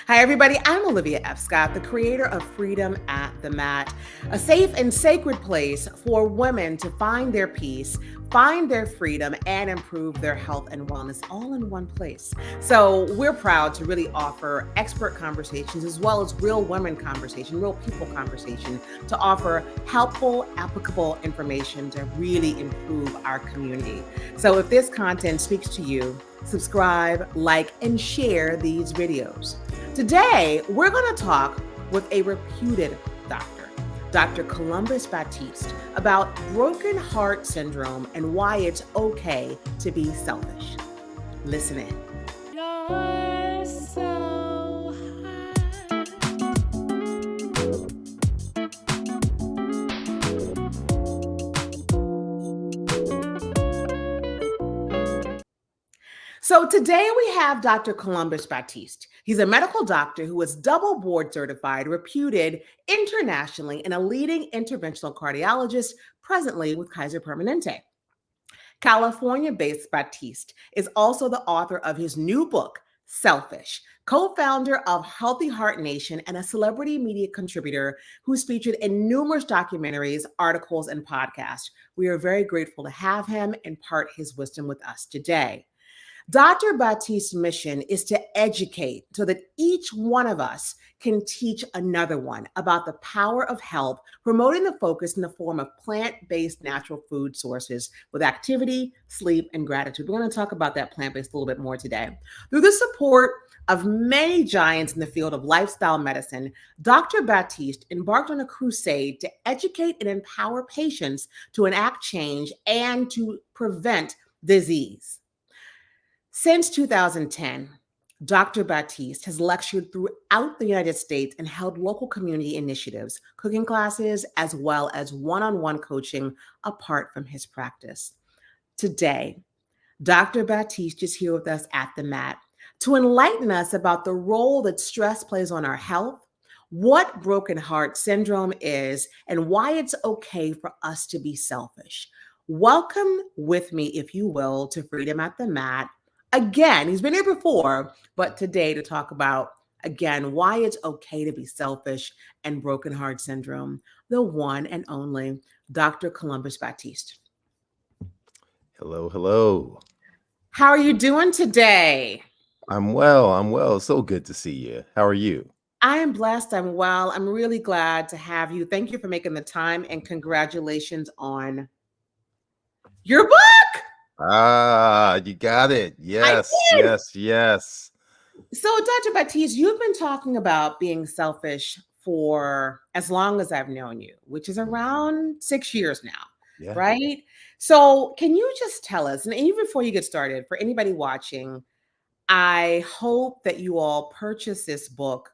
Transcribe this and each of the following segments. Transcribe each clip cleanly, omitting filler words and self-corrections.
Hi, everybody. I'm Olivia F. Scott, the creator of Freedom at the Mat, a safe and sacred place for women to find their peace, find their freedom, and improve their health and wellness all in one place. So, we're proud to really offer expert conversations as well as real women conversation, real people conversation, to offer helpful, applicable information to really improve our community. So, if this content speaks to you, subscribe, like, and share these videos. Today, we're going to talk with a reputed doctor, Dr. Columbus Batiste, about broken heart syndrome and why it's okay to be selfish. Listen in. You're so So today we have Dr. Columbus Batiste. He's a medical doctor who is double board certified, reputed internationally, and a leading interventional cardiologist presently with Kaiser Permanente. California-based Batiste is also the author of his new book, Selfish, co-founder of Healthy Heart Nation and a celebrity media contributor who's featured in numerous documentaries, articles, and podcasts. We are very grateful to have him impart his wisdom with us today. Dr. Batiste's mission is to educate so that each one of us can teach another one about the power of health, promoting the focus in the form of plant-based natural food sources with activity, sleep, and gratitude. We're going to talk about that plant-based a little bit more today. Through the support of many giants in the field of lifestyle medicine, Dr. Batiste embarked on a crusade to educate and empower patients to enact change and to prevent disease. Since 2010, Dr. Batiste has lectured throughout the United States and held local community initiatives, cooking classes, as well as one-on-one coaching apart from his practice. Today, Dr. Batiste is here with us at the mat to enlighten us about the role that stress plays on our health, what broken heart syndrome is, and why it's okay for us to be selfish. Welcome with me, if you will, to Freedom at the Mat. Again, he's been here before, but today to talk about, again, why it's okay to be selfish and broken heart syndrome, the one and only Dr. Columbus Batiste. Hello, hello. How are you doing today? I'm well. I'm well. So good to see you. How are you? I am blessed. I'm well. I'm really glad to have you. Thank you for making the time and congratulations on your book. You got it. I Yes, did. yes, yes. So, Dr. Batiste, you've been talking about being selfish for as long as I've known you, which is Mhm. around 6 years now, Yeah. right? So, can you just tell us, and even before you get started, for anybody watching, I hope that you all purchase this book,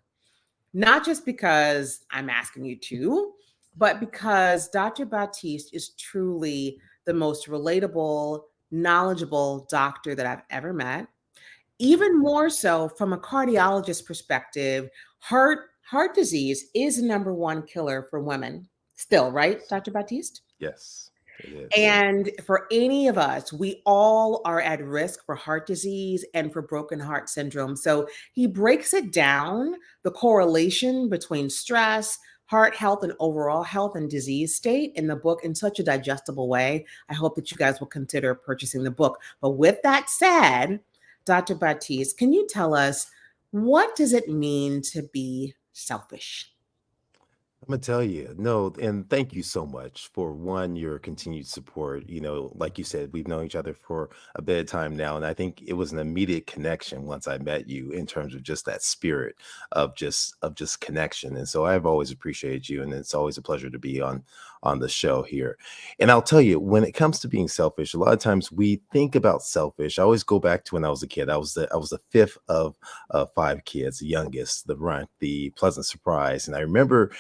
not just because I'm asking you to, but because Dr. Batiste is truly the most relatable, knowledgeable doctor that I've ever met. Even more so from a cardiologist perspective, heart disease is number one killer for women still, right, Dr. Batiste? Yes, it is. And for any of us, we all are at risk for heart disease and for broken heart syndrome. So he breaks it down, the correlation between stress, heart health, and overall health and disease state in the book in such a digestible way. I hope that you guys will consider purchasing the book. But with that said, Dr. Batiste, can you tell us, what does it mean to be selfish? I'm gonna tell you, no, and thank you so much for one, your continued support. Like you said, we've known each other for a bit of time now, and I think it was an immediate connection once I met you in terms of just that spirit of just connection. And so I've always appreciated you, and it's always a pleasure to be on the show here. And I'll tell you, when it comes to being selfish, a lot of times we think about selfish. I always go back to when I was a kid. I was the fifth of five kids, the youngest, the runt, the pleasant surprise, and I remember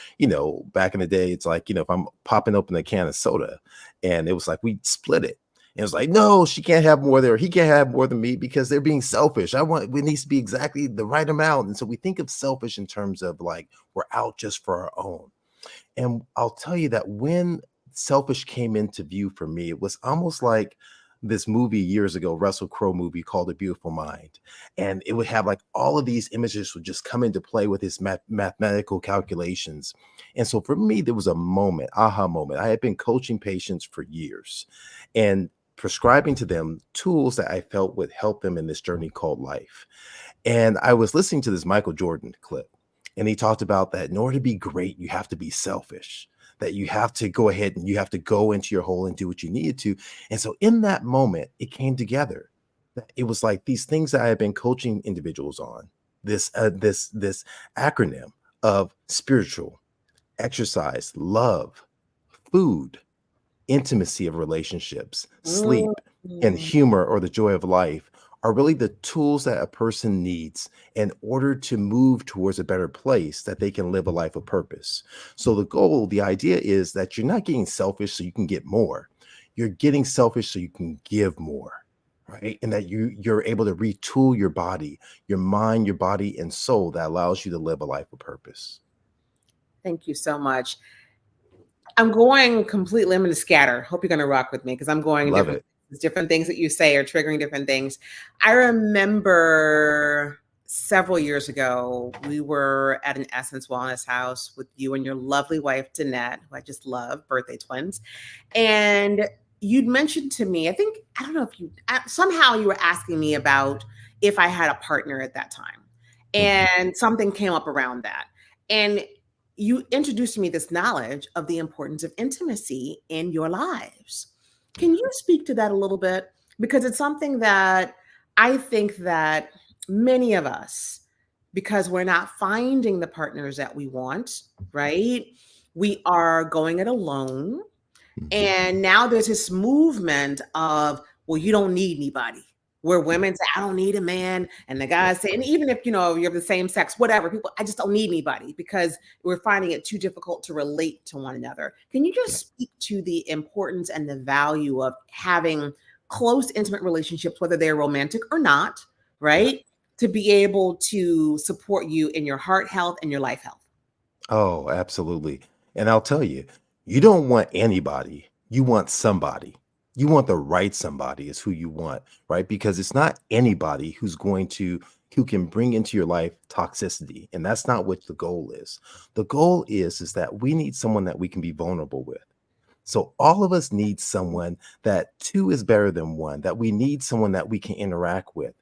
back in the day, it's like, if I'm popping open a can of soda and it was like we split it. And it was like, no, she can't have more there. He can't have more than me because they're being selfish. It needs to be exactly the right amount. And so we think of selfish in terms of like we're out just for our own. And I'll tell you that when selfish came into view for me, it was almost like this movie years ago, Russell Crowe movie called A Beautiful Mind. And it would have like all of these images would just come into play with his mathematical calculations. And so for me, there was a moment, aha moment. I had been coaching patients for years and prescribing to them tools that I felt would help them in this journey called life. And I was listening to this Michael Jordan clip, and he talked about that in order to be great, you have to be selfish, that you have to go ahead and you have to go into your hole and do what you needed to. And so in that moment, it came together. That it was like these things that I had been coaching individuals on, this acronym of spiritual, exercise, love, food, intimacy of relationships, sleep, and Mm. humor or the joy of life are really the tools that a person needs in order to move towards a better place that they can live a life of purpose. So the goal, the idea is that you're not getting selfish so you can get more. You're getting selfish so you can give more. Right. And that you're able to retool your body, your mind, your body, and soul that allows you to live a life of purpose. Thank you so much. I'm going completely, I'm going to scatter. Hope you're going to rock with me because I'm going in Love different it. different things that you say are triggering different things. I remember several years ago, we were at an Essence Wellness House with you and your lovely wife, Danette, who I just love, birthday twins. And you'd mentioned to me, I don't know if you, somehow you were asking me about if I had a partner at that time. Mhm. And something came up around that. And you introduced to me this knowledge of the importance of intimacy in your lives. Can you speak to that a little bit? Because it's something that I think that many of us, because we're not finding the partners that we want, right? We are going it alone. Mhm. And now there's this movement of, well, you don't need anybody. Where women say, I don't need a man. And the Yeah. guys say, and even if, you know, you're the same sex, whatever, people, I just don't need anybody because we're finding it too difficult to relate to one another. Can you Yeah. just speak to the importance and the value of having close, intimate relationships, whether they're romantic or not, Yeah. right? To be able to support you in your heart health and your life health. Oh, absolutely. And I'll tell you, you don't want anybody. You want somebody. You want the right somebody is who you want, right? Because it's not anybody who can bring into your life toxicity. And that's not what the goal is. The goal is that we need someone that we can be vulnerable with. So all of us need someone that two is better than one, that we need someone that we can interact with.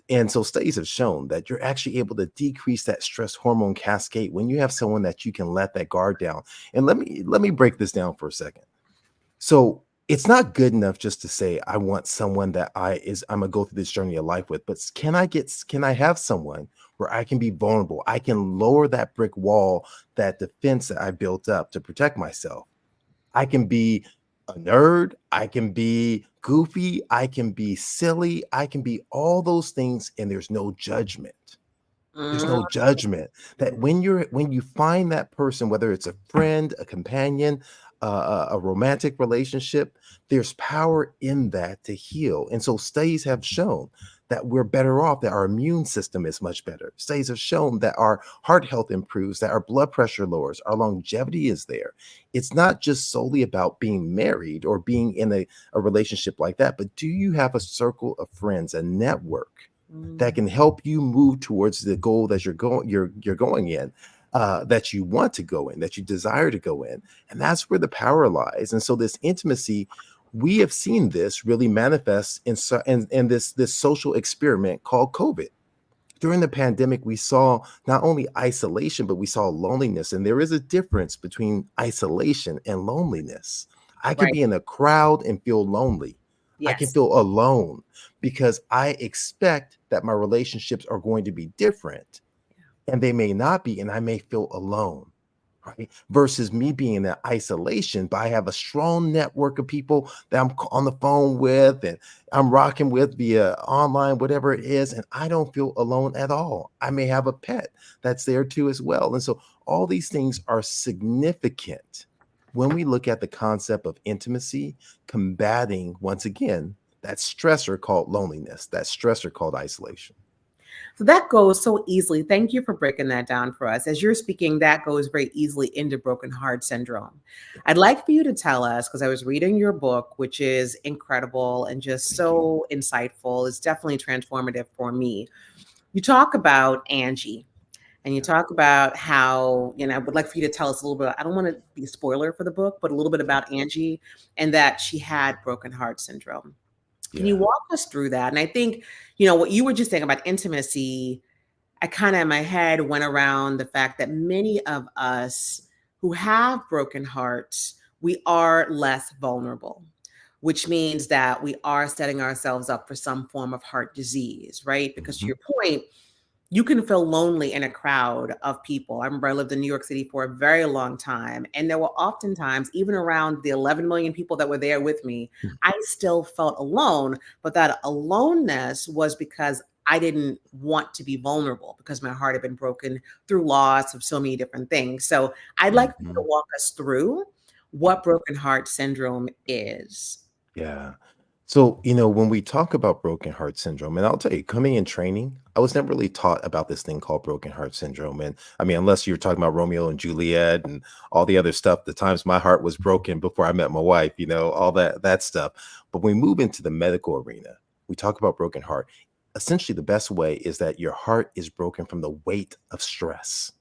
And so studies have shown that you're actually able to decrease that stress hormone cascade when you have someone that you can let that guard down. And let me break this down for a second. So it's not good enough just to say I want someone that I'm gonna go through this journey of life with, but can I have someone where I can be vulnerable? I can lower that brick wall, that defense that I built up to protect myself. I can be a nerd, I can be goofy, I can be silly, I can be all those things, and there's no judgment. There's Mm. no judgment. That when you find that person, whether it's a friend, a companion, a romantic relationship, there's power in that to heal. And so studies have shown that we're better off, that our immune system is much better. Studies have shown that our heart health improves, that our blood pressure lowers, our longevity is there. It's not just solely about being married or being in a relationship like that, but do you have a circle of friends, a network that Mm. can help you move towards the goal that you're going in, that you want to go in, that you desire to go in, and that's where the power lies. And so this intimacy, we have seen this really manifest in this social experiment called COVID. During the pandemic, we saw not only isolation, but we saw loneliness. And there is a difference between isolation and loneliness. I can Right. be in a crowd and feel lonely. I can Yes. feel alone because I expect that my relationships are going to be different and they may not be, and I may feel alone, right? Versus me being in that isolation, but I have a strong network of people that I'm on the phone with and I'm rocking with via online, whatever it is, and I don't feel alone at all. I may have a pet that's there too as well. And so all these things are significant when we look at the concept of intimacy, combating once again that stressor called loneliness, that stressor called isolation. So that goes so easily. Thank you for breaking that down for us. As you're speaking, that goes very easily into broken heart syndrome. I'd like for you to tell us, because I was reading your book, which is incredible and just Thank you. so insightful. It's definitely transformative for me. You talk about Angie. And you Yeah. talk about how, I would like for you to tell us a little bit. I don't want to be a spoiler for the book, but a little bit Okay. about Angie and that she had broken heart syndrome. Can you Yeah. walk us through that? And I think, what you were just saying about intimacy, I kind of in my head went around the fact that many of us who have broken hearts, we are less vulnerable, which means that we are setting ourselves up for some form of heart disease, right? Because to Hmm. your point, you can feel lonely in a crowd of people. I remember I lived in New York City for a very long time, and there were oftentimes, even around the 11 million people that were there with me, I still felt alone. But that aloneness was because I didn't want to be vulnerable because my heart had been broken through loss of so many different things. So I'd like you to Hmm. walk us through what broken heart syndrome is. Yeah. So, when we talk about broken heart syndrome, and I'll tell you, coming in training, I was never really taught about this thing called broken heart syndrome. And I mean, unless you're talking about Romeo and Juliet and all the other stuff, the times my heart was broken before I met my wife, all that stuff. But when we move into the medical arena, we talk about broken heart. Essentially, the best way is that your heart is broken from the weight of stress,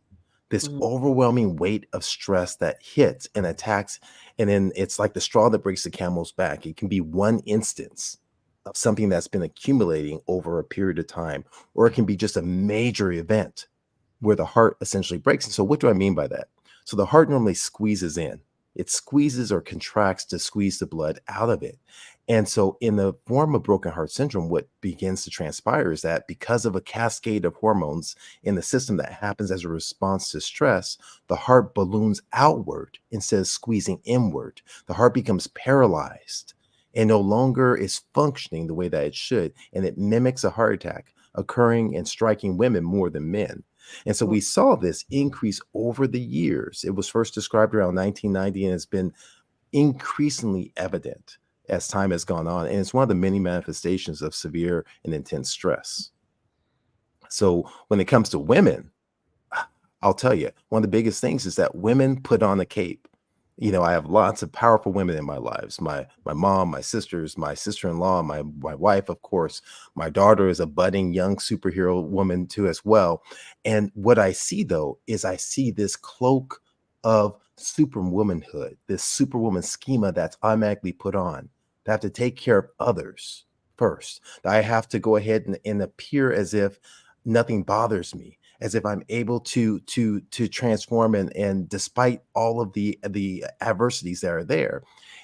this Mm, overwhelming weight of stress that hits and attacks. And then it's like the straw that breaks the camel's back. It can be one instance of something that's been accumulating over a period of time, or it can be just a major event where the heart essentially breaks. And so, what do I mean by that? So, the heart normally squeezes in, it squeezes or contracts to squeeze the blood out of it. And so, in the form of broken heart syndrome, what begins to transpire is that because of a cascade of hormones in the system that happens as a response to stress, the heart balloons outward instead of squeezing inward. The heart becomes paralyzed and no longer is functioning the way that it should. And it mimics a heart attack occurring and striking women more than men. And so mm. we saw this increase over the years. It was first described around 1990 and has been increasingly evident as time has gone on. And it's one of the many manifestations of severe and intense stress. So when it comes to women, I'll tell you, one of the biggest things is that women put on a cape. I have lots of powerful women in my lives. My mom, my sisters, my sister-in-law, my wife, of course. My daughter is a budding young superhero woman too as well. And what I see though is I see this cloak of superwomanhood, this superwoman schema that's automatically put on. They have to take care of others first. I have to go ahead and appear as if nothing bothers me, as if I'm able to transform and despite all of the adversities that are there.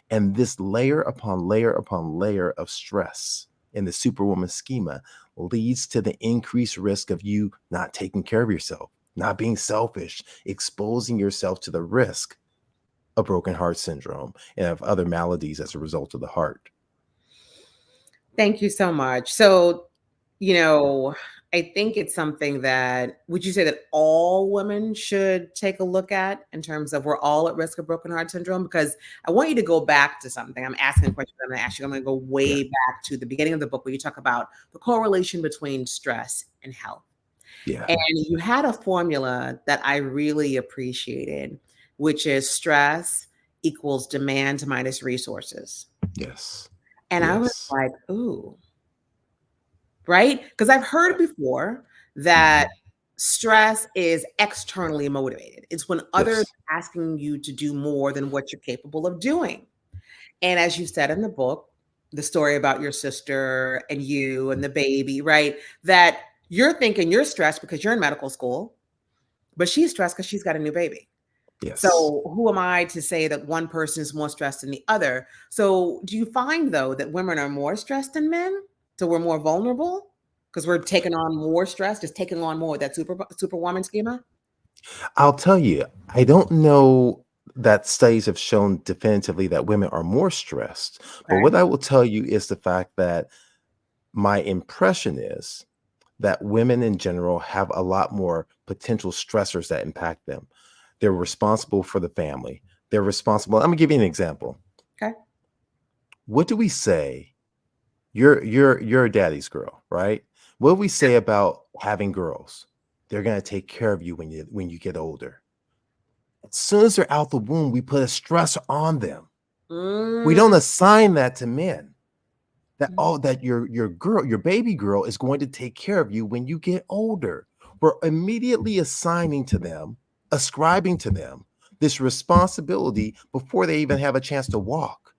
And this layer upon layer upon layer of stress in the superwoman schema leads to the increased risk of you not taking care of yourself, not being selfish, exposing yourself to the risk of broken heart syndrome and of other maladies as a result of the heart. Thank you so much. So, you know, I think it's something that would you say that all women should take a look at in terms of we're all at risk of broken heart syndrome? Because I want you to go back to something. I'm asking a question. I'm going to ask you. I'm going to go Yeah, way back to the beginning of the book where you talk about the correlation between stress and health. yeah, And you had a formula that I really appreciated, which is stress equals demand minus resources. yes, And I was yes. like, ooh, right? Because I've heard before that Mhm. stress is externally motivated. It's when others Yes, are asking you to do more than what you're capable of doing. And as you said in the book, the story about your sister and you and the baby, right? That you're thinking you're stressed because you're in medical school, but she's stressed because she's got a new baby. yes. So who am I to say that one person is more stressed than the other? So do you find though that women are more stressed than men? So we're more vulnerable because we're taking on more stress, just taking on more of that superwoman schema. I'll tell you, I don't know that studies have shown definitively that women are more stressed, but Okay. what I will tell you is the fact that my impression is that women in general have a lot more potential stressors that impact them. They're responsible for the family. They're responsible. I'm gonna give you an example. Okay. What do we say? You're a daddy's girl, right? What do we say about having girls? They're going to take care of you when you get older. As soon as they're out the womb, we put a stress on them. We don't Mm. assign that to men. That Mm. oh, that your baby girl is going to take care of you when you get older. We're immediately assigning to them, ascribing to them this responsibility before they even have a chance to walk.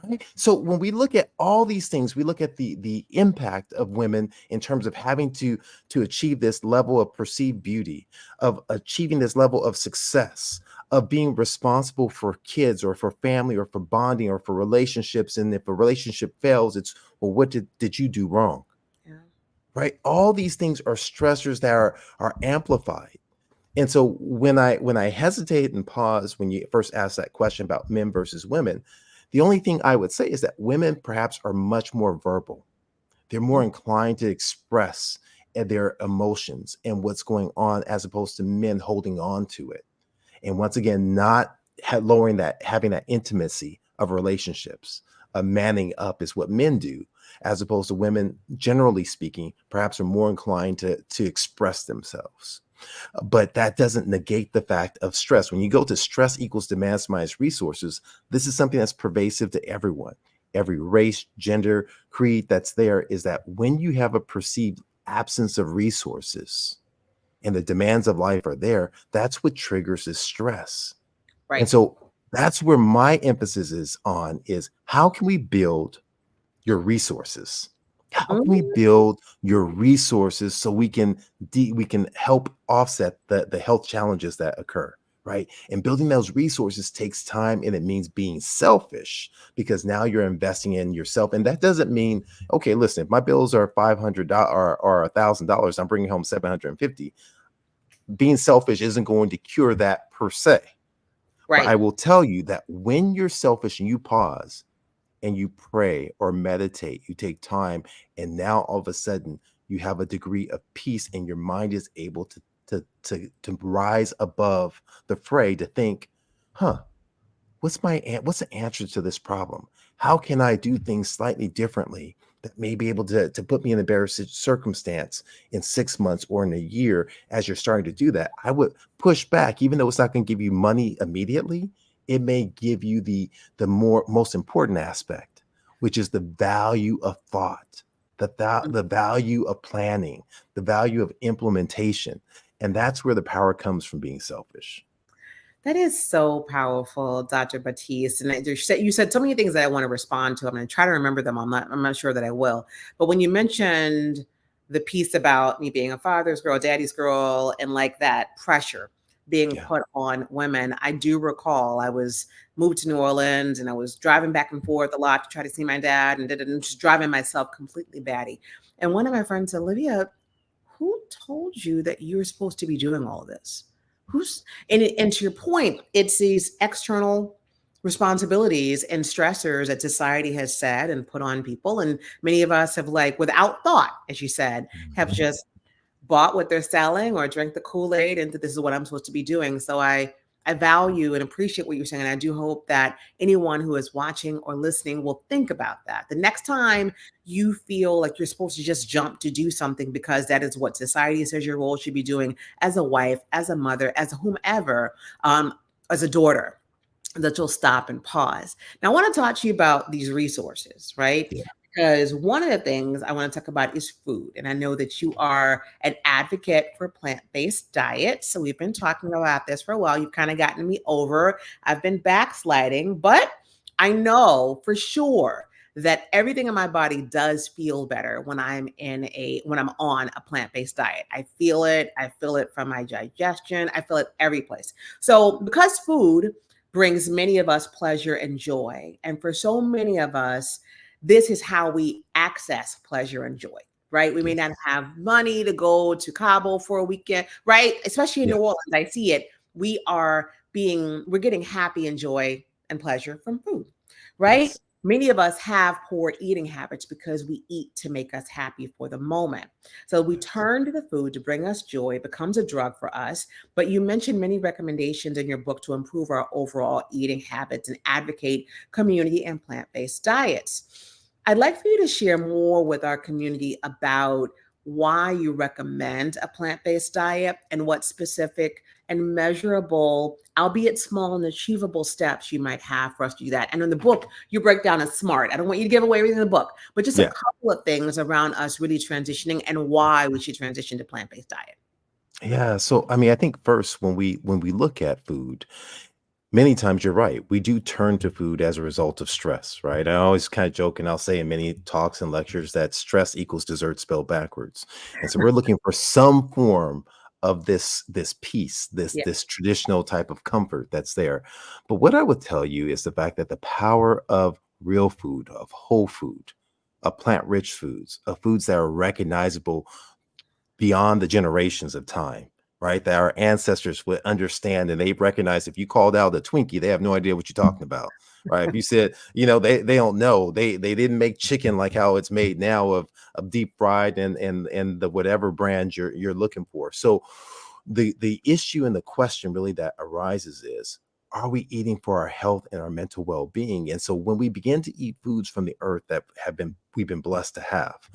Right? So when we look at all these things, we look at the impact of women in terms of having to achieve this level of perceived beauty, of achieving this level of success, of being responsible for kids or for family or for bonding or for relationships. And if a relationship fails, it's well, what did you do wrong? Yeah. Right? All these things are stressors that are amplified. And so when I hesitate and pause when you first ask that question about men versus women, the only thing I would say is that women perhaps are much more verbal. They're more inclined to express their emotions and what's going on as opposed to men holding on to it. And once again, not lowering that, having that intimacy of relationships. Manning up is what men do, as opposed to women, generally speaking, perhaps are more inclined to express themselves. But that doesn't negate the fact of stress. When you go to stress equals demands minus resources, this is something that's pervasive to everyone. Every race, gender, creed that's there is that when you have a perceived absence of resources and the demands of life are there, that's what triggers this stress. And Right. so that's where my emphasis is on is how can we build your resources? How can we Mm. build your resources so we can help offset the health challenges that occur, right? And building those resources takes time and it means being selfish because now you're investing in yourself. And that doesn't mean, okay, listen, if my bills are $500 or $1,000, I'm bringing home 750. Being selfish isn't going to cure that per se. But Right. I will tell you that when you're selfish and you pause and you pray or meditate, you take time, and now all of a sudden you have a degree of peace and your mind is able to rise above the fray to think, huh, what's the answer to this problem? How can I do things slightly differently that may be able to put me in a better circumstance in 6 months or in a year? As you're starting to do that, I would push back, even though it's not going to give you money immediately. It may give you the most important aspect, which is the value of thought, the value of planning, the value of implementation, and that's where the power comes from being selfish. That is so powerful, Dr. Batiste. And you said so many things that I want to respond to. I'm going to try to remember them. I'm not sure that I will. But when you mentioned the piece about me being a father's girl, daddy's girl, and like that pressure being Yeah. put on women, I do recall I was moved to New Orleans and I was driving back and forth a lot to try to see my dad and just driving myself completely batty. And one of my friends said, Olivia, who told you that you were supposed to be doing all this? Who's and to your point, it's these external responsibilities and stressors that society has said and put on people. And many of us have, like, without thought, as you said, have Mhm. just bought what they're selling or drank the Kool-Aid and that this is what I'm supposed to be doing. So I value and appreciate what you're saying. And I do hope that anyone who is watching or listening will think about that. The next time you feel like you're supposed to just jump to do something because that is what society says your role should be doing as a wife, as a mother, as whomever, as a daughter, that you'll stop and pause. Now, I want to talk to you about these resources, right? Yeah. Because one of the things I want to talk about is food. And I know that you are an advocate for plant based diets. So we've been talking about this for a while. You've kind of gotten me over. I've been backsliding, but I know for sure that everything in my body does feel better when I'm on a plant-based diet. I feel it. I feel it from my digestion. I feel it every place. So because food brings many of us pleasure and joy. And for so many of us, this is how we access pleasure and joy, right? We may not Yes. have money to go to Cabo for a weekend, right? Especially in Yeah. New Orleans, I see it. We're getting happy and joy and pleasure from food, right? Yes. Many of us have poor eating habits because we eat to make us happy for the moment. So we Yes. turn to the food to bring us joy. It becomes a drug for us. But you mentioned many recommendations in your book to improve our overall eating habits and advocate community and plant based diets. I'd like for you to share more with our community about why you recommend a plant based diet and what specific and measurable, albeit small and achievable steps you might have for us to do that. And in the book, you break down as SMART. I don't want you to give away everything in the book, but just a Yeah. couple of things around us really transitioning and why we should transition to plant based diet. Yeah. So I mean, I think first when we look at food, many times you're right. We do turn to food as a result of stress, right? I always kind of joke and I'll say in many talks and lectures that stress equals dessert spelled backwards. And so we're looking for some form of this peace, this Yeah. this traditional type of comfort that's there. But what I would tell you is the fact that the power of real food, of whole food, of plant-rich foods, of foods that are recognizable beyond the generations of time, right? That our ancestors would understand and they recognize if you called out a Twinkie, they have no idea what you're talking about, right? If you said, they don't know, they didn't make chicken like how it's made now of deep fried and the whatever brand you're looking for. So the issue and the question really that arises is, are we eating for our health and our mental well-being? And so when we begin to eat foods from the earth that we've been blessed to have,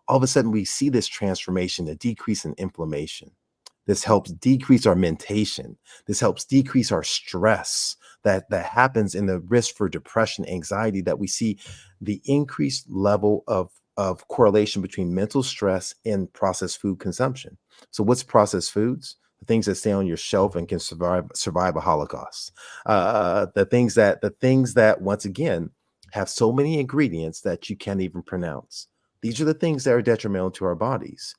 all of a sudden we see this transformation, a decrease in inflammation. This helps decrease our mentation. This helps decrease our stress that happens in the risk for depression, anxiety, that we see the increased level of correlation between mental stress and processed food consumption. So what's processed foods? The things that stay on your shelf and can survive a holocaust. The things that once again have so many ingredients that you can't even pronounce. These are the things that are detrimental to our bodies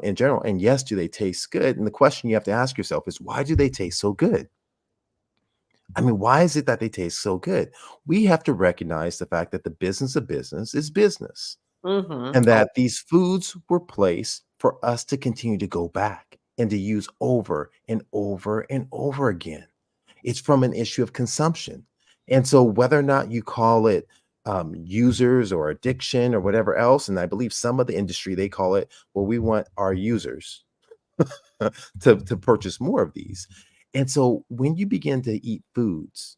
in general. And yes, do they taste good? And the question you have to ask yourself is, why do they taste so good? I mean, why is it that they taste so good? We have to recognize the fact that the business of business is business, and Oh, that these foods were placed for us to continue to go back and to use over and over and over again. It's from an issue of consumption. And so, whether or not you call it users or addiction or whatever else, and I believe some of the industry they call it, well, we want our users to purchase more of these. And so, when you begin to eat foods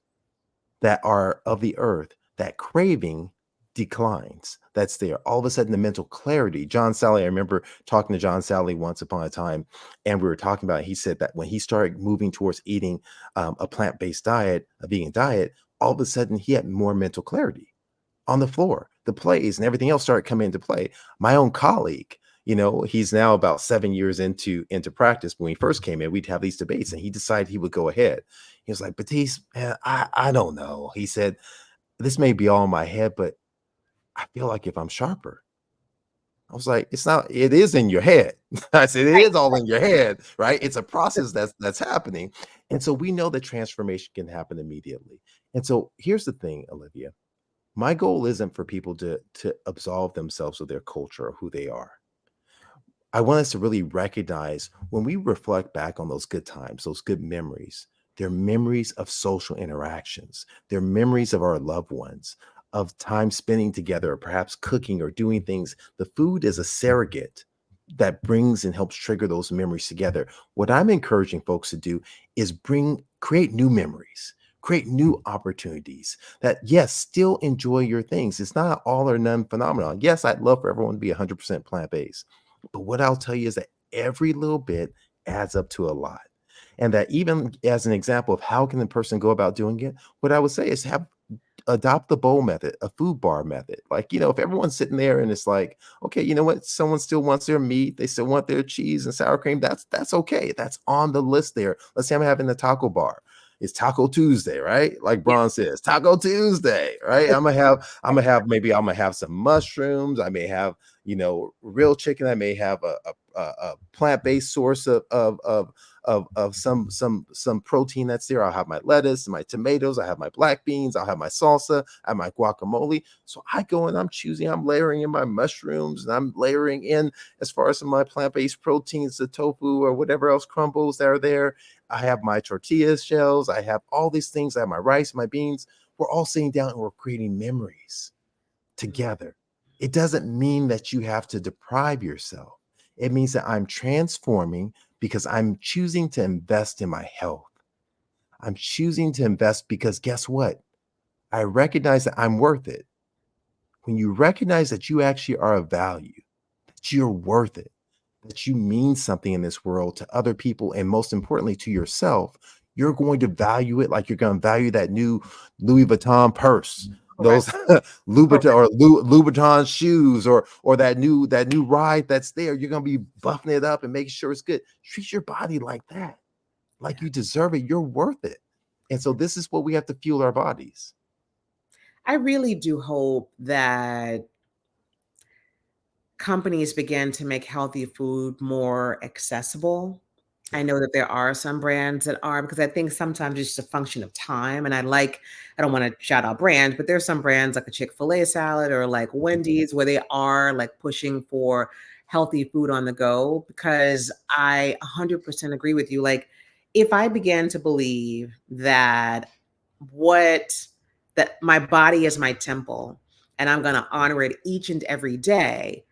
that are of the earth, that craving declines. That's there. All of a sudden, the mental clarity. John Sally, I remember talking to John Sally once upon a time, and we were talking about. He said that when he started moving towards eating a plant-based diet, a vegan diet, all of a sudden he had more mental clarity on the floor. The plays and everything else started coming into play. My own colleague, he's now about 7 years into practice. When he first came in, we'd have these debates, and he decided he would go ahead. He was like, Batiste, man, I don't know. He said, this may be all in my head, but I feel like if I'm sharper. I was like, it's not, it is in your head. I said, it is all in your head, right? It's a process that's happening. And so we know that transformation can happen immediately. And so here's the thing, Olivia. My goal isn't for people to absolve themselves of their culture or who they are. I want us to really recognize when we reflect back on those good times, those good memories, they're memories of social interactions. They're memories of our loved ones, of time spending together, or perhaps cooking or doing things. The food is a surrogate that brings and helps trigger those memories together. What I'm encouraging folks to do is create new memories, create new opportunities that, yes, still enjoy your things. It's not an all or none phenomenon. Yes, I'd love for everyone to be 100% plant based. But what I'll tell you is that every little bit adds up to a lot. And that even as an example of how can the person go about doing it, what I would say is have adopt the bowl method, a food bar method. Like, if everyone's sitting there and it's like, okay, you know what? Someone still wants their meat, they still want their cheese and sour cream. That's okay. That's on the list there. Let's say I'm having the taco bar. It's Taco Tuesday, right? Like yeah. Braun says, Taco Tuesday, right? I'm gonna have some mushrooms. I may have, real chicken. I may have a plant-based source of some protein that's there. I'll have my lettuce, my tomatoes, I have my black beans, I'll have my salsa, I have my guacamole. So I go and I'm layering in my mushrooms, and I'm layering in as far as some of my plant-based proteins, the tofu or whatever else crumbles that are there. I have my tortilla shells, I have all these things, I have my rice, my beans. We're all sitting down and we're creating memories together. It doesn't mean that you have to deprive yourself. It means that I'm transforming because I'm choosing to invest in my health. I'm choosing to invest because guess what? I recognize that I'm worth it. when you recognize that you actually are of value, that you're worth it, that you mean something in this world to other people, and most importantly to yourself, you're going to value it like you're going to value that new Louis Vuitton purse, those Correct. Louboutin Correct. or Louboutin shoes, or that new ride that's there. You're going to be buffing it up and making sure it's good. Treat your body like that, like Yeah. you deserve it. You're worth it. And so this is what we have to fuel our bodies. I really do hope that companies begin to make healthy food more accessible. I Yeah. know that there are some brands that are, because I think sometimes it's just a function of time. And I don't want to shout out brands, but there's some brands like a Chick-fil-A salad or like Wendy's where they are like pushing for healthy food on the go. Because I 100% agree with you. Like, if I began to believe what, that my body is my temple and I'm going to honor it each and every day,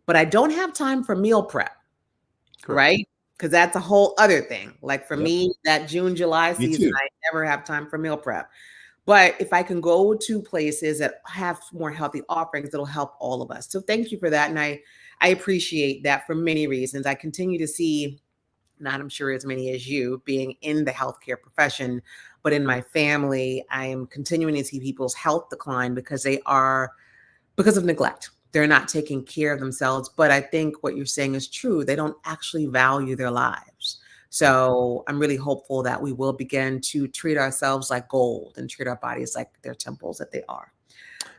but I don't have time for meal prep, Correct. right? Because that's a whole other thing. Like for Yep. me, that June, July Me season, too. I never have time for meal prep. But if I can go to places that have more healthy offerings, it'll help all of us. So thank you for that. And I appreciate that for many reasons. I continue to see, not I'm sure as many as you, being in the healthcare profession, but in my family, I am continuing to see people's health decline because of neglect. They're not taking care of themselves. But I think what you're saying is true. They don't actually value their lives. So I'm really hopeful that we will begin to treat ourselves like gold and treat our bodies like their temples that they are.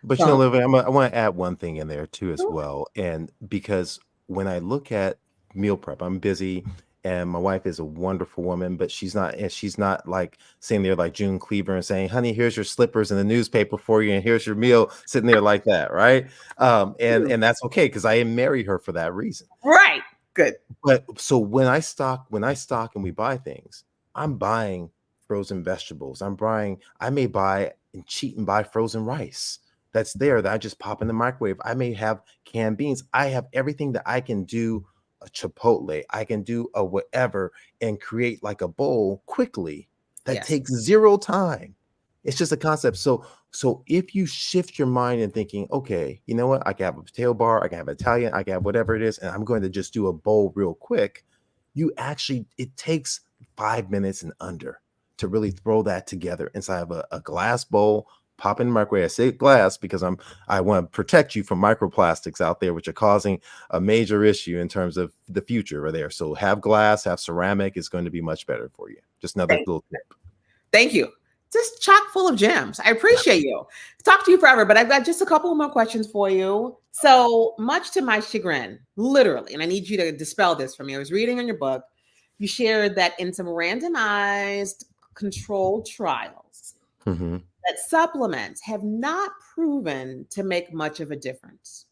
But So, Olivia, I want to add one thing in there too as well. And because when I look at meal prep, I'm busy, and my wife is a wonderful woman, but she's not like sitting there like June Cleaver and saying, "Honey, here's your slippers and the newspaper for you, and here's your meal," sitting there like that, right? And that's okay because I married her for that reason. right. Good. But so when I stock and we buy things, I'm buying frozen vegetables. I may buy and cheat and buy frozen rice that's there that I just pop in the microwave. I may have canned beans. I have everything that I can do a chipotle. I can do a whatever and create like a bowl quickly that Yes. takes zero time. It's just a concept. So if you shift your mind and thinking, okay, you know what? I can have a potato bar, I can have Italian, I can have whatever it is, and I'm going to just do a bowl real quick. It takes 5 minutes and under to really throw that together inside of a glass bowl, pop in the microwave. I say glass because I want to protect you from microplastics out there, which are causing a major issue in terms of the future right there. So have glass, have ceramic is going to be much better for you. Just another Thank, little tip. thank you. Just chock full of gems. I appreciate you. Talk to you forever, but I've got just a couple more questions for you. So, much to my chagrin, literally, and I need you to dispel this for me. I was reading in your book, you shared that in some randomized controlled trials, Mhm. that supplements have not proven to make much of a difference.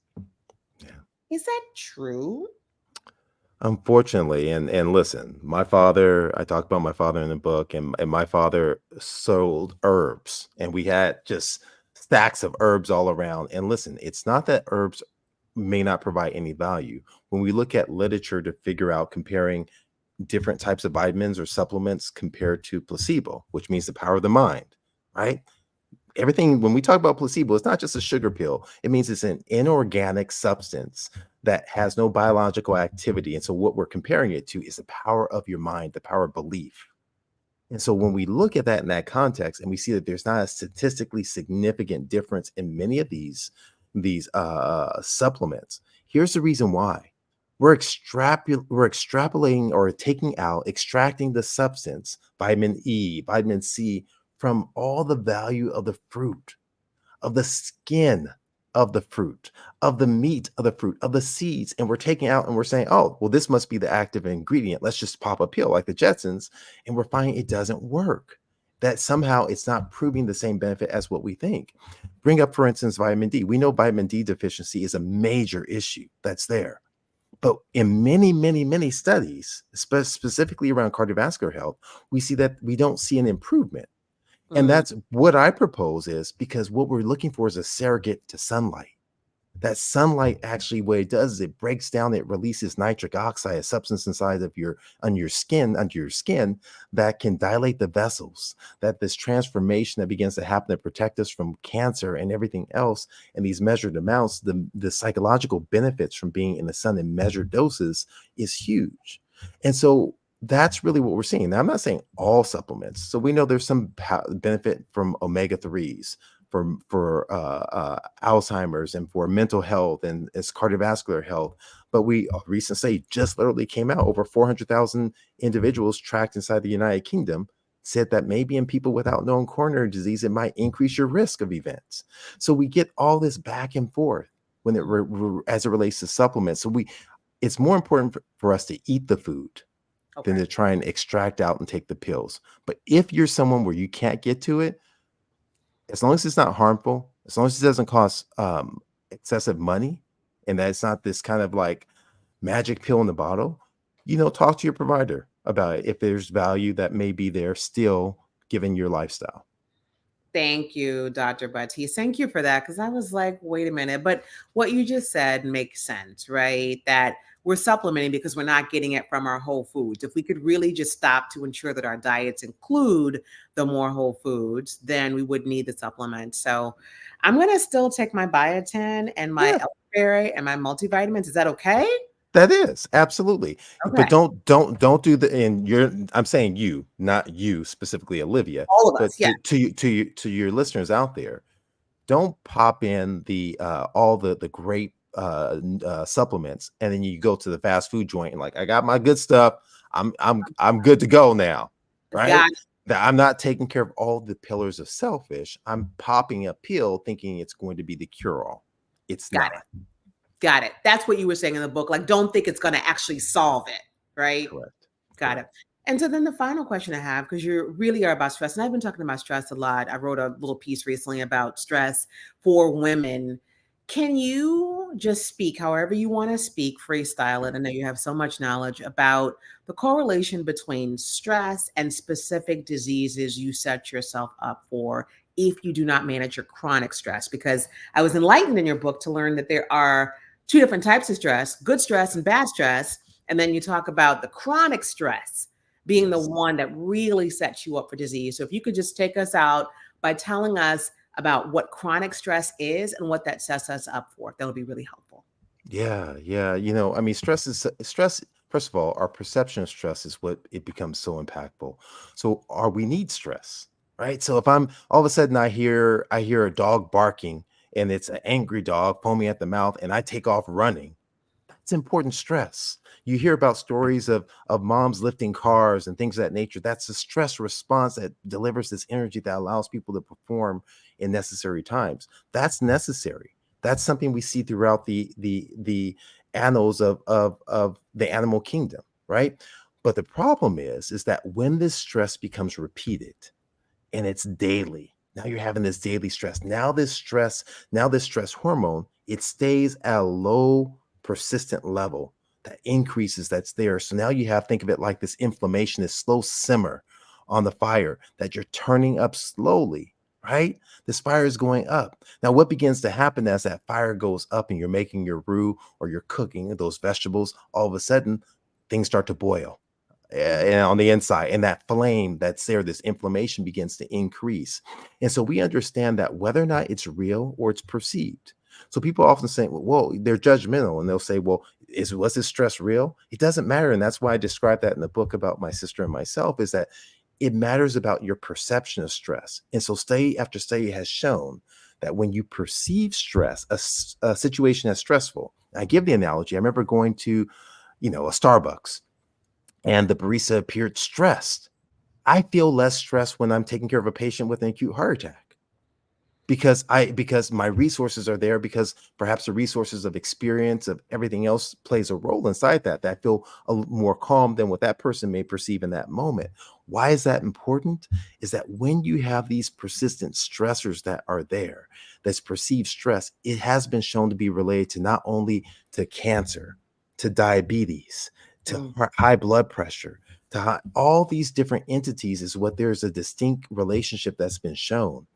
Yeah. Is that true? Unfortunately, and listen, my father, I talk about my father in the book, and my father sold herbs, and we had just stacks of herbs all around. And listen, it's not that herbs may not provide any value. When we look at literature to figure out comparing different types of vitamins or supplements compared to placebo, which means the power of the mind, right? Everything when we talk about placebo, it's not just a sugar pill. It means it's an inorganic substance that has no biological activity. And so what we're comparing it to is the power of your mind, the power of belief. And so when we look at that in that context and we see that there's not a statistically significant difference in many of these supplements, here's the reason why. We're extrapolating or taking out, extracting the substance, vitamin E, vitamin C, from all the value of the fruit, of the skin of the fruit, of the meat of the fruit, of the seeds. And we're taking out and we're saying, oh, well, this must be the active ingredient. Let's just pop a pill like the Jetsons. And we're finding it doesn't work. That somehow it's not proving the same benefit as what we think. Bring up, for instance, vitamin D. We know vitamin D deficiency is a major issue that's there. But in many, many, many studies, specifically around cardiovascular health, we see that we don't see an improvement. And Mm, that's what I propose is because what we're looking for is a surrogate to sunlight. That sunlight actually, what it does is it breaks down, it releases nitric oxide, a substance inside of your on your skin, under your skin, that can dilate the vessels. That this transformation that begins to happen to protect us from cancer and everything else, and these measured amounts, the psychological benefits from being in the sun in measured doses is huge. And so that's really what we're seeing. Now, I'm not saying all supplements. So we know there's some benefit from omega 3s for Alzheimer's and for mental health and its cardiovascular health. But we recent study just literally came out, over 400,000 individuals tracked inside the United Kingdom said that maybe in people without known coronary disease, it might increase your risk of events. So we get all this back and forth when as it relates to supplements. So it's more important for us to eat the food than Okay. to try and extract out and take the pills. But if you're someone where you can't get to it, as long as it's not harmful, as long as it doesn't cost excessive money, and that it's not this kind of like magic pill in the bottle, talk to your provider about it if there's value that may be there still given your lifestyle. Thank you, Dr. Batiste. Thank you for that. Because I was like, wait a minute. But what you just said makes sense, right? That we're supplementing because we're not getting it from our whole foods. If we could really just stop to ensure that our diets include the more whole foods, then we would need the supplement. So I'm going to still take my biotin and my Yeah, elderberry and my multivitamins. Is that okay? that is absolutely. But Okay. don't do the and you're I'm saying you, not you specifically, Olivia, All of but us. Yeah. to your listeners out there, don't pop in the all the great supplements and then you go to the fast food joint and like, I got my good stuff, I'm good to go now, right? Got That I'm not taking care of all the pillars of selfish. I'm popping a pill thinking it's going to be the cure all. It's got it. not. Got it. That's what you were saying in the book. Like, don't think it's going to actually solve it. Right. Correct. Got it. Correct. And so then the final question I have, because you really are about stress, and I've been talking about stress a lot. I wrote a little piece recently about stress for women. Can you just speak however you want to speak, freestyle it? I know you have so much knowledge about the correlation between stress and specific diseases you set yourself up for if you do not manage your chronic stress. Because I was enlightened in your book to learn that there are two different types of stress, good stress and bad stress. And then you talk about the chronic stress being the Yes. one that really sets you up for disease. So if you could just take us out by telling us about what chronic stress is and what that sets us up for, that would be really helpful. Yeah, yeah. I mean, stress. First of all, our perception of stress is what it becomes so impactful. So, we need stress, right? So, if I'm all of a sudden I hear a dog barking and it's an angry dog foaming at the mouth, and I take off running, it's important stress. You hear about stories of moms lifting cars and things of that nature. That's a stress response that delivers this energy that allows people to perform in necessary times. That's necessary. That's something we see throughout the annals of the animal kingdom, right? But the problem is that when this stress becomes repeated, and it's daily. Now you're having this daily stress. Now this stress hormone, it stays at a low persistent level that increases, that's there. So now you have, think of it like this inflammation, this slow simmer on the fire that you're turning up slowly, right? This fire is going up. Now, what begins to happen as that fire goes up and you're making your roux or you're cooking those vegetables, all of a sudden things start to boil and on the inside, and that flame that's there, this inflammation begins to increase. And so we understand that whether or not it's real or it's perceived. So people often say, well, they're judgmental and they'll say, well, was this stress real? It doesn't matter. And that's why I described that in the book about my sister and myself, is that it matters about your perception of stress. And so study after study has shown that when you perceive stress, a situation as stressful. I give the analogy. I remember going to, a Starbucks, and the barista appeared stressed. I feel less stressed when I'm taking care of a patient with an acute heart attack because my resources are there, because perhaps the resources of experience of everything else plays a role inside that I feel more calm than what that person may perceive in that moment. Why is that important? Is that when you have these persistent stressors that are there, that's perceived stress, it has been shown to be related to not only to cancer, to diabetes, to Mm. high blood pressure, to all these different entities, is what there's a distinct relationship that's been shown.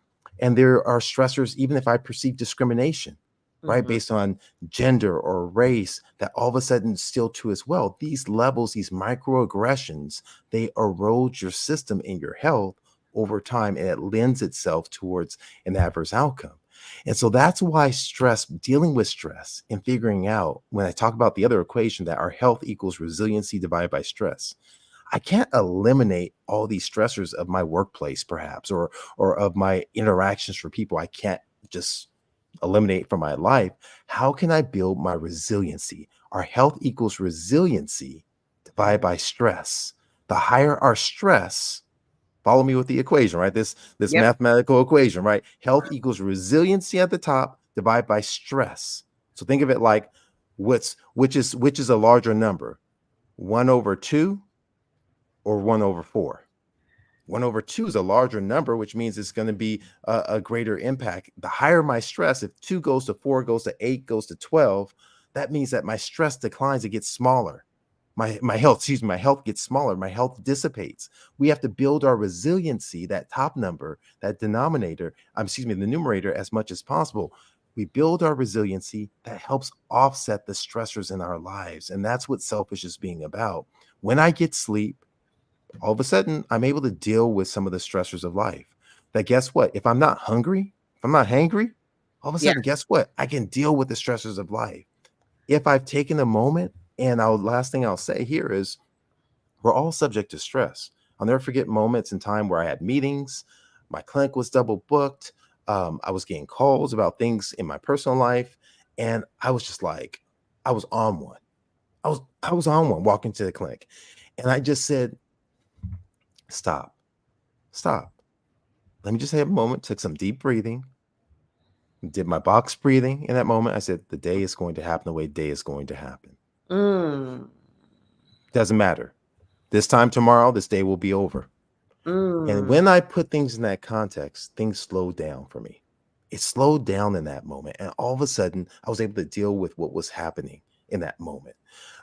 And there are stressors, even if I perceive discrimination. right? Mhm. Based on gender or race, that all of a sudden still true as well. These levels, these microaggressions, they erode your system and your health over time, and it lends itself towards an adverse outcome. And so that's why stress, dealing with stress and figuring out, when I talk about the other equation that our health equals resiliency divided by stress, I can't eliminate all these stressors of my workplace, perhaps, or of my interactions for people. I can't just eliminate from my life. How can I build my resiliency? Our health equals resiliency divided Mhm. by stress. The higher our stress, follow me with the equation, right? This Yep. mathematical equation, right? Health equals resiliency at the top divided by stress. So think of it like which is a larger number, 1/2 or 1/4. 1/2 is a larger number, which means it's going to be a greater impact. The higher my stress, if 2 goes to 4, goes to 8, goes to 12, that means that my stress declines, it gets smaller. My health, excuse me, my health gets smaller, my health dissipates. We have to build our resiliency, that top number, that denominator, excuse me, the numerator, as much as possible. We build our resiliency that helps offset the stressors in our lives. And that's what selfish is being about. When I get sleep, all of a sudden I'm able to deal with some of the stressors of life. That, guess what? If I'm not hungry, if I'm not hangry, all of a Yeah. sudden, guess what? I can deal with the stressors of life. If I've taken a moment, and last thing I'll say here is, we're all subject to stress. I'll never forget moments in time where I had meetings, my clinic was double booked, I was getting calls about things in my personal life, and I was just like, I was on one. I was on one walking to the clinic, and I just said, stop, stop. Let me just have a moment, took some deep breathing, did my box breathing in that moment. I said, the day is going to happen the way day is going to happen. Mm. Doesn't matter. This time tomorrow, this day will be over. And Mm. when I put things in that context, things slowed down for me. It slowed down in that moment. And all of a sudden, I was able to deal with what was happening in that moment.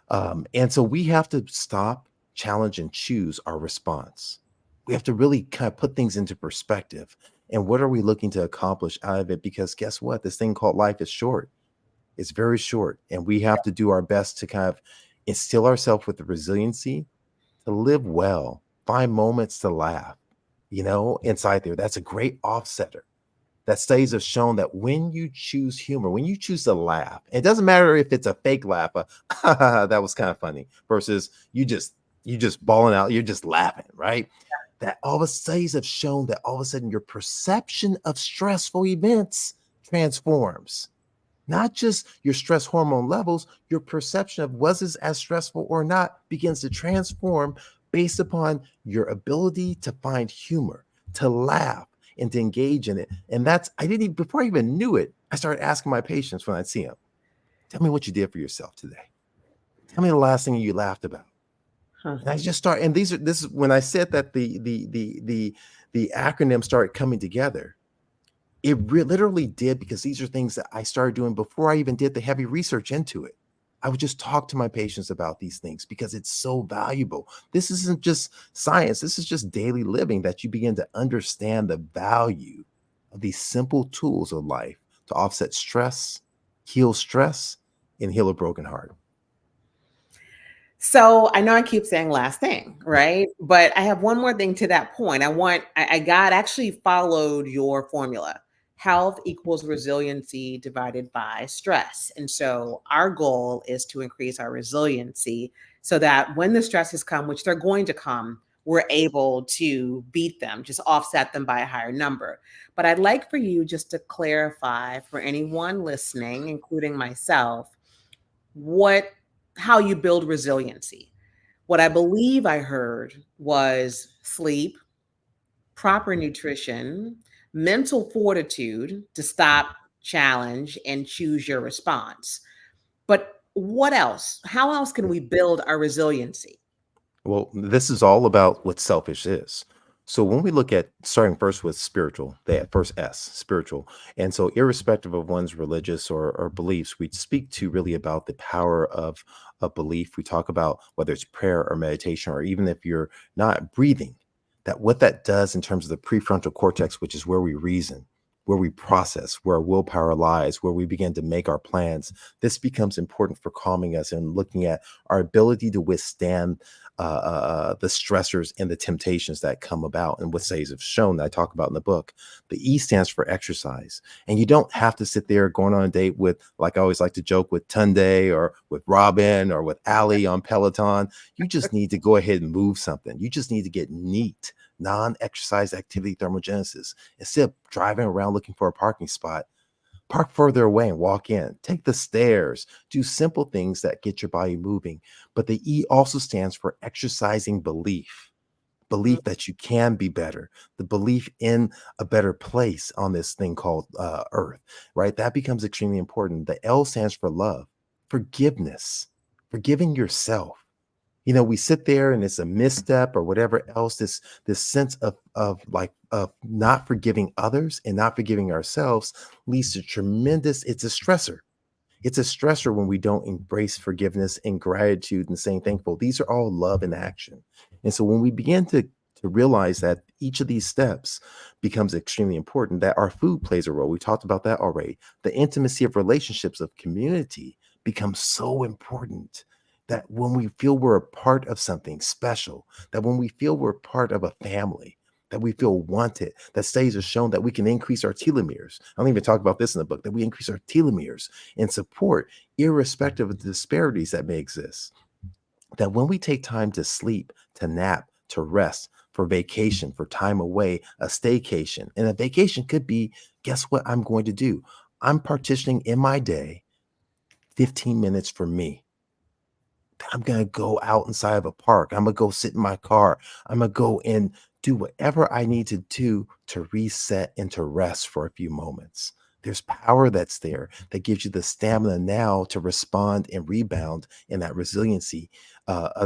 And so we have to stop, challenge, and choose our response. We have to really kind of put things into perspective. And what are we looking to accomplish out of it? Because guess what? This thing called life is short. It's very short. And we have to do our best to kind of instill ourselves with the resiliency to live well, find moments to laugh, inside there. That's a great offsetter. That studies have shown that when you choose humor, when you choose to laugh, it doesn't matter if it's a fake laugh, that was kind of funny, versus you just balling out, you're just laughing, right? That all the studies have shown that all of a sudden your perception of stressful events transforms. Not just your stress hormone levels, your perception of was this as stressful or not begins to transform based upon your ability to find humor, to laugh, and to engage in it. And that's, I didn't even, before I even knew it, I started asking my patients when I'd see them, tell me what you did for yourself today. Tell me the last thing you laughed about. Huh. And I just start, and this is when I said that the acronym started coming together. It literally did, because these are things that I started doing before I even did the heavy research into it. I would just talk to my patients about these things because it's so valuable. This isn't just science, this is just daily living, that you begin to understand the value of these simple tools of life to offset stress, and heal a broken heart. So I know I keep saying last thing, right? But I have one more thing to that point. I got actually followed your formula. Health equals resiliency divided by stress. And so our goal is to increase our resiliency so that when the stresses come, which they're going to come, we're able to beat them, just offset them by a higher number. But I'd like for you just to clarify for anyone listening, including myself, what how you build resiliency. What I believe I heard was sleep, proper nutrition, mental fortitude to stop, challenge, and choose your response. But what else? How else can we build our resiliency? Well, this is all about what selfish is. So when we look at, starting first with spiritual, that first S, spiritual. And so irrespective of one's religious or beliefs, we speak to really about the power of a belief. We talk about whether it's prayer or meditation, or even if you're not breathing, that what that does in terms of the prefrontal cortex, which is where we reason, where we process, where our willpower lies, where we begin to make our plans. This becomes important for calming us and looking at our ability to withstand the stressors and the temptations that come about. And what studies have shown that I talk about in the book, the E stands for exercise. And you don't have to sit there going on a date with, like I always like to joke, with Tunde or with Robin or with Ali on Peloton. You just need to go ahead and move something. You just need to get neat, non-exercise activity thermogenesis. Instead of driving around looking for a parking spot, park further away and walk in. Take the stairs. Do simple things that get your body moving. But the E also stands for exercising belief. Mm. Belief that you can be better, the belief in a better place on this thing called Earth, right? That becomes extremely important. The L stands for love, forgiveness, forgiving yourself. We sit there and it's a misstep or whatever else. This sense of not forgiving others and not forgiving ourselves leads to tremendous. It's a stressor. It's a stressor when we don't embrace forgiveness and gratitude and saying thankful. These are all love in action. And so when we begin to realize that each of these steps becomes extremely important, that our food plays a role. We talked about that already. The intimacy of relationships, of community becomes so important, that when we feel we're a part of something special, that when we feel we're part of a family, that we feel wanted, that studies have shown that we can increase our telomeres. I don't even talk about this in the book, that we increase our telomeres in support, irrespective of the disparities that may exist. That when we take time to sleep, to nap, to rest, for vacation, for time away, a staycation, and a vacation could be, guess what I'm going to do? I'm partitioning in my day 15 minutes for me. I'm going to go out inside of a park. I'm going to go sit in my car. I'm going to go and do whatever I need to do to reset and to rest for a few moments. There's power that's there that gives you the stamina now to respond and rebound in that resiliency,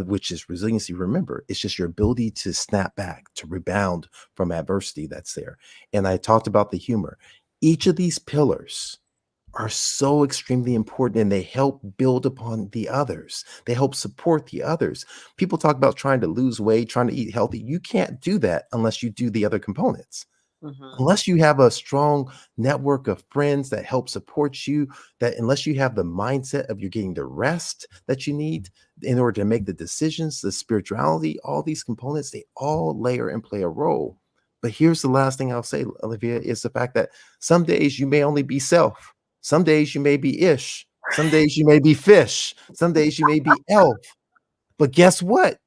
which is resiliency. Remember, it's just your ability to snap back, to rebound from adversity that's there. And I talked about the humor. Each of these pillars are so extremely important, and they help build upon the others. They help support the others. People talk about trying to lose weight, trying to eat healthy. You can't do that unless you do the other components. Mhm. Unless you have a strong network of friends that help support you, that unless you have the mindset of you're getting the rest that you need in order to make the decisions, the spirituality, all these components, they all layer and play a role. But here's the last thing I'll say, Olivia, is the fact that some days you may only be self. Some days you may be ish. Some days you may be fish. Some days you may be elf. But guess what?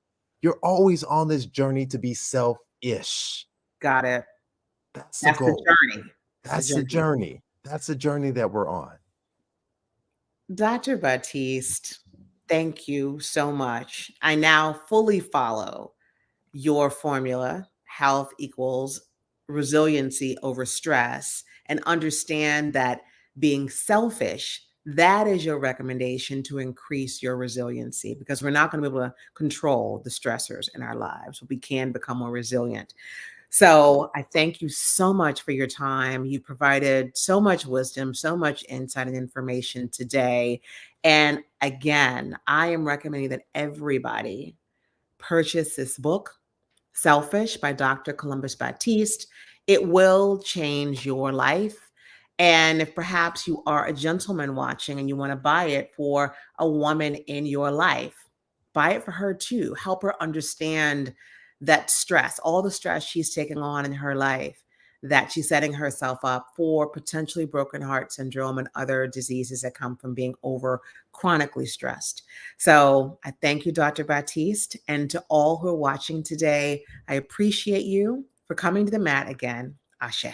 You're always on this journey to be self ish. Got it. That's the That's the goal. journey. It's the That's the journey. journey. That's the journey that we're on. Dr. Batiste, thank you so much. I now fully follow your formula: health equals resiliency over stress, and understand that being selfish, that is your recommendation to increase your resiliency, because we're not going to be able to control the stressors in our lives, but we can become more resilient. So I thank you so much for your time. You provided so much wisdom, so much insight and information today. And again, I am recommending that everybody purchase this book, Selfish by Dr. Columbus Batiste. It will change your life. And if perhaps you are a gentleman watching and you want to buy it for a woman in your life, buy it for her too. Help her understand that stress, all the stress she's taking on in her life, that she's setting herself up for potentially broken heart syndrome and other diseases that come from being over chronically stressed. So I thank you, Dr. Batiste. And to all who are watching today, I appreciate you for coming to the mat again. Ashe.